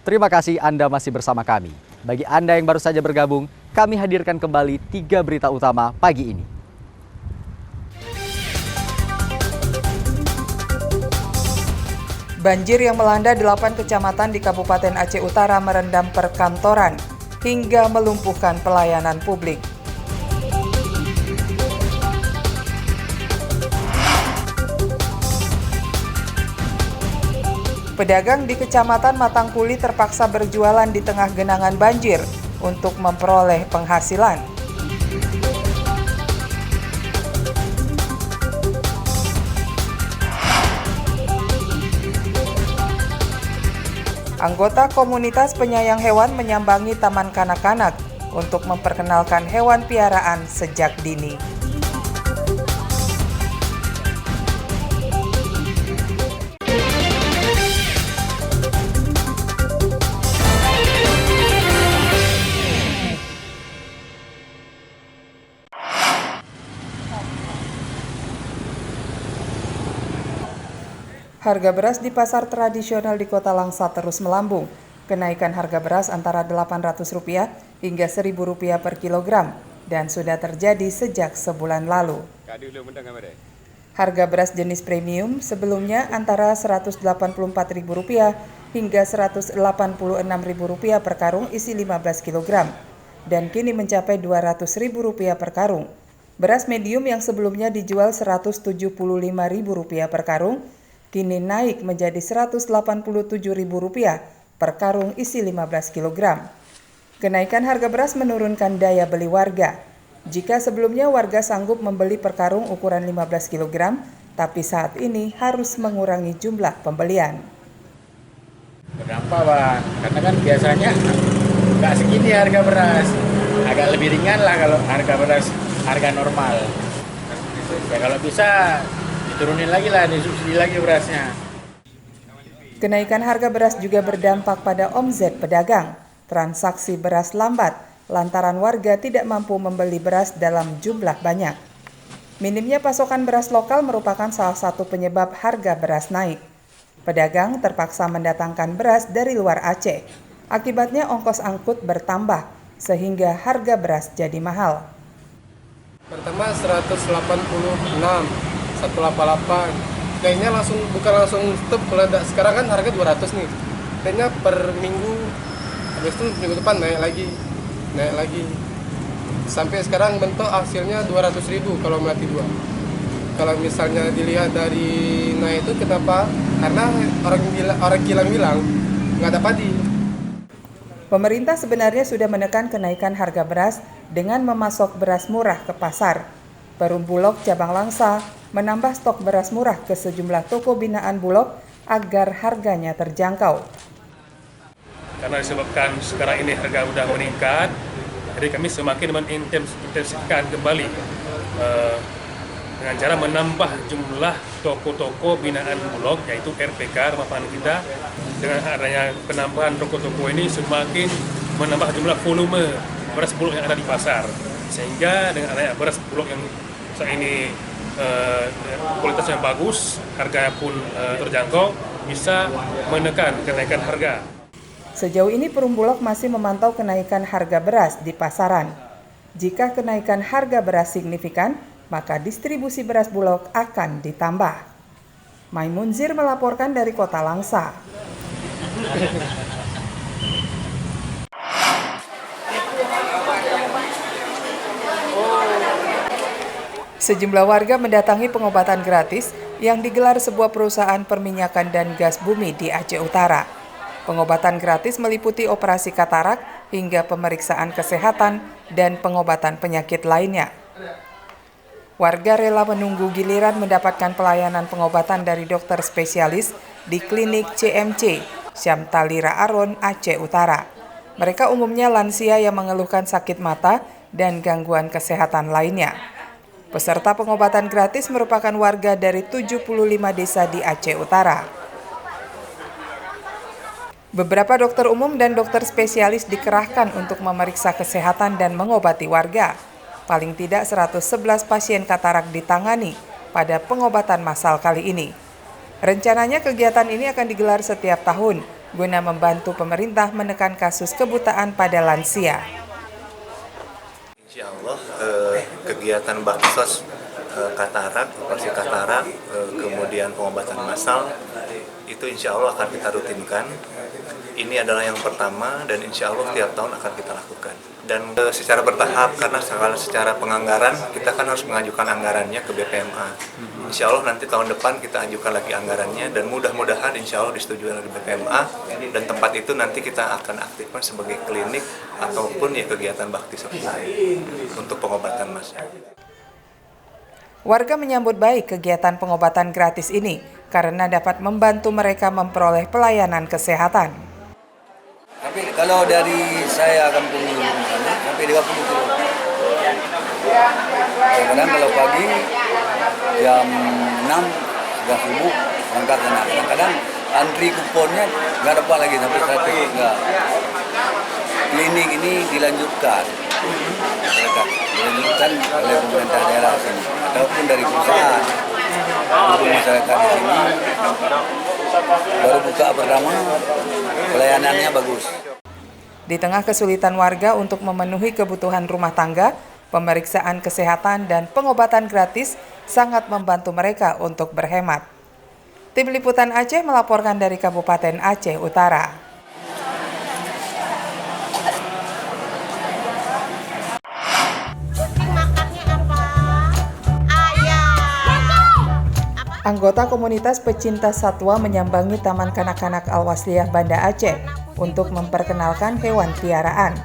Terima kasih Anda masih bersama kami. Bagi Anda yang baru saja bergabung, kami hadirkan kembali 3 berita utama pagi ini. Banjir yang melanda 8 kecamatan di Kabupaten Aceh Utara merendam perkantoran hingga melumpuhkan pelayanan publik. Pedagang di Kecamatan Matangkuli terpaksa berjualan di tengah genangan banjir untuk memperoleh penghasilan. Anggota komunitas penyayang hewan menyambangi taman kanak-kanak untuk memperkenalkan hewan piaraan sejak dini. Harga beras di pasar tradisional di Kota Langsa terus melambung. Kenaikan harga beras antara Rp800 hingga Rp1.000 per kilogram dan sudah terjadi sejak sebulan lalu. Harga beras jenis premium sebelumnya antara Rp184.000 hingga Rp186.000 per karung isi 15 kg dan kini mencapai Rp200.000 per karung. Beras medium yang sebelumnya dijual Rp175.000 per karung kini naik menjadi Rp187.000 per karung isi 15 kg. Kenaikan harga beras menurunkan daya beli warga. Jika sebelumnya warga sanggup membeli per karung ukuran 15 kg, tapi saat ini harus mengurangi jumlah pembelian. Berdampak, Bang. Karena kan biasanya nggak segini harga beras. Agak lebih ringan lah kalau harga beras, harga normal. Ya kalau bisa turunin lagi lah, disubsidi lagi berasnya. Kenaikan harga beras juga berdampak pada omzet pedagang. Transaksi beras lambat lantaran warga tidak mampu membeli beras dalam jumlah banyak. Minimnya pasokan beras lokal merupakan salah satu penyebab harga beras naik. Pedagang terpaksa mendatangkan beras dari luar Aceh. Akibatnya ongkos angkut bertambah sehingga harga beras jadi mahal. Pertama 186 188, kayaknya bukan langsung stop. Kalau sekarang kan harga 200 nih, kayaknya per minggu, habis itu minggu depan naik lagi sampai sekarang bentuk hasilnya 200.000 kalau melati 2. Kalau misalnya dilihat dari naik itu kenapa? Karena orang kilang bilang nggak ada padi. Pemerintah sebenarnya sudah menekan kenaikan harga beras dengan memasok beras murah ke pasar. Perum Bulog Cabang Langsa menambah stok beras murah ke sejumlah toko binaan Bulog agar harganya terjangkau. Karena disebabkan sekarang ini harga sudah meningkat, jadi kami semakin mengintensifkan kembali dengan cara menambah jumlah toko-toko binaan Bulog, yaitu RPK, rumah pangan kita. Dengan adanya penambahan toko-toko ini semakin menambah jumlah volume beras Bulog yang ada di pasar. Sehingga dengan adanya beras Bulog yang saat ini kualitasnya bagus, harganya pun terjangkau, bisa menekan kenaikan harga. Sejauh ini Perum Bulog masih memantau kenaikan harga beras di pasaran. Jika kenaikan harga beras signifikan, maka distribusi beras Bulog akan ditambah. Maimunzir melaporkan dari Kota Langsa. Sejumlah warga mendatangi pengobatan gratis yang digelar sebuah perusahaan perminyakan dan gas bumi di Aceh Utara. Pengobatan gratis meliputi operasi katarak hingga pemeriksaan kesehatan dan pengobatan penyakit lainnya. Warga rela menunggu giliran mendapatkan pelayanan pengobatan dari dokter spesialis di klinik CMC, Syamtalira Aron, Aceh Utara. Mereka umumnya lansia yang mengeluhkan sakit mata dan gangguan kesehatan lainnya. Peserta pengobatan gratis merupakan warga dari 75 desa di Aceh Utara. Beberapa dokter umum dan dokter spesialis dikerahkan untuk memeriksa kesehatan dan mengobati warga. Paling tidak 111 pasien katarak ditangani pada pengobatan massal kali ini. Rencananya kegiatan ini akan digelar setiap tahun guna membantu pemerintah menekan kasus kebutaan pada lansia. Insya Allah kegiatan baksos katarak, operasi katarak, kemudian pengobatan massal itu insya Allah akan kita rutinkan. Ini adalah yang pertama dan insya Allah tiap tahun akan kita lakukan. Dan secara bertahap karena secara penganggaran kita kan harus mengajukan anggarannya ke BPMA. Insya Allah nanti tahun depan kita ajukan lagi anggarannya dan mudah-mudahan insya Allah disetujui oleh BPMA dan tempat itu nanti kita akan aktifkan sebagai klinik ataupun ya kegiatan bakti sosial untuk pengobatan massal. Warga menyambut baik kegiatan pengobatan gratis ini karena dapat membantu mereka memperoleh pelayanan kesehatan. Tapi kalau dari saya kampung sana sampai 30 kilo. Kadang kalau pagi jam 6 sudah subuh berangkat sana. Kadang antri kuponnya nggak dapat lagi sampai 100 enggak. Klinik ini dilanjutkan. Dilanjutkan oleh pemerintah daerah sini ataupun dari perusahaan. Untuk masyarakat di sini baru buka pertama, pelayanannya bagus. Di tengah kesulitan warga untuk memenuhi kebutuhan rumah tangga, pemeriksaan kesehatan dan pengobatan gratis sangat membantu mereka untuk berhemat. Tim Liputan Aceh melaporkan dari Kabupaten Aceh Utara. Anggota komunitas pecinta satwa menyambangi Taman Kanak-kanak Al-Wasliyah Banda Aceh untuk memperkenalkan hewan piaraan.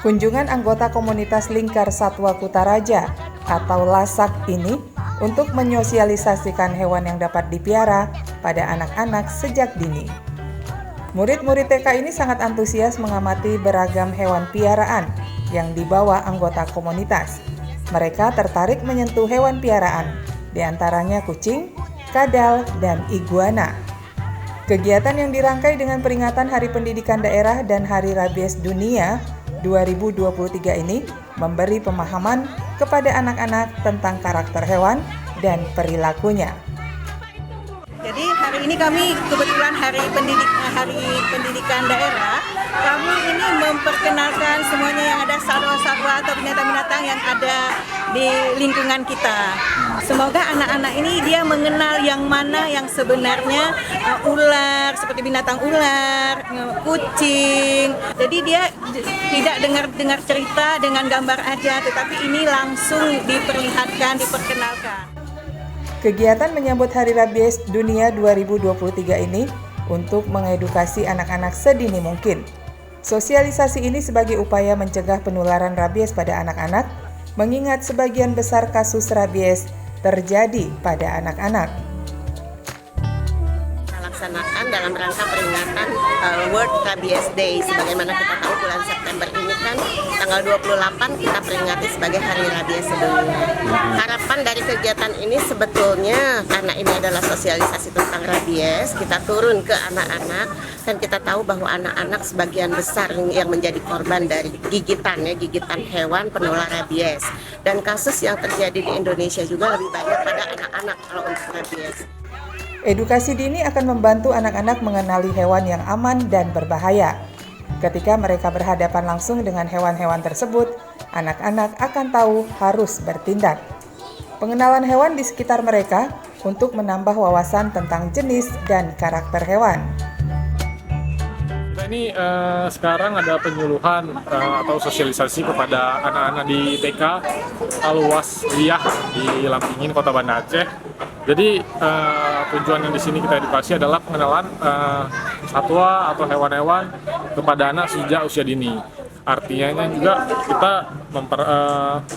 Kunjungan anggota komunitas Lingkar Satwa Kutaraja atau LASAK ini untuk menyosialisasikan hewan yang dapat dipiara pada anak-anak sejak dini. Murid-murid TK ini sangat antusias mengamati beragam hewan piaraan yang dibawa anggota komunitas. Mereka tertarik menyentuh hewan piaraan, di antaranya kucing, kadal, dan iguana. Kegiatan yang dirangkai dengan peringatan Hari Pendidikan Daerah dan Hari Rabies Dunia 2023 ini memberi pemahaman kepada anak-anak tentang karakter hewan dan perilakunya. Jadi hari ini kami kebetulan Hari Pendidikan Daerah, kami ini memperkenalkan semuanya yang ada satwa-satwa atau binatang-binatang yang ada di lingkungan kita. Semoga anak-anak ini dia mengenal yang mana yang sebenarnya ular, seperti binatang ular, kucing. Jadi dia tidak dengar cerita dengan gambar aja, tetapi ini langsung diperlihatkan, diperkenalkan. Kegiatan menyambut Hari Rabies Dunia 2023 ini untuk mengedukasi anak-anak sedini mungkin. Sosialisasi ini sebagai upaya mencegah penularan rabies pada anak-anak, mengingat sebagian besar kasus rabies terjadi pada anak-anak. Kita laksanakan dalam rangka peringatan World Rabies Day. Sebagaimana kita tahu bulan September ini kan tanggal 28 kita peringati sebagai Hari Rabies Sedunia. Harapan dari kegiatan ini sebetulnya karena ini adalah sosialisasi tentang rabies, kita turun ke anak-anak dan kita tahu bahwa anak-anak sebagian besar yang menjadi korban dari gigitan hewan penular rabies. Dan kasus yang terjadi di Indonesia juga lebih banyak pada anak-anak kalau untuk rabies. Edukasi dini akan membantu anak-anak mengenali hewan yang aman dan berbahaya. Ketika mereka berhadapan langsung dengan hewan-hewan tersebut, anak-anak akan tahu harus bertindak. Pengenalan hewan di sekitar mereka untuk menambah wawasan tentang jenis dan karakter hewan. Kita ini sekarang ada penyuluhan atau sosialisasi kepada anak-anak di TK Al-Wasliyah di Lampingin, Kota Banda Aceh. Jadi tujuan yang di sini kita edukasi adalah pengenalan satwa atau hewan-hewan kepada anak sejak usia dini. Artinya juga kita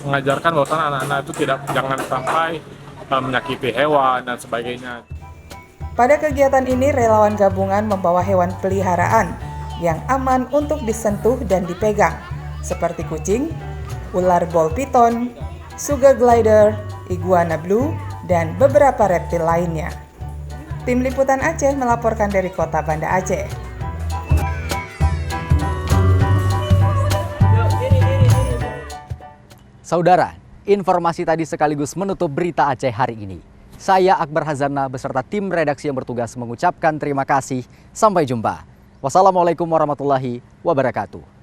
mengajarkan bahwa anak-anak itu jangan sampai menyakiti hewan dan sebagainya. Pada kegiatan ini, relawan gabungan membawa hewan peliharaan yang aman untuk disentuh dan dipegang, seperti kucing, ular ball python, sugar glider, iguana blue, dan beberapa reptil lainnya. Tim Liputan Aceh melaporkan dari Kota Banda Aceh. Saudara, informasi tadi sekaligus menutup berita Aceh hari ini. Saya Akbar Hazana beserta tim redaksi yang bertugas mengucapkan terima kasih. Sampai jumpa. Wassalamualaikum warahmatullahi wabarakatuh.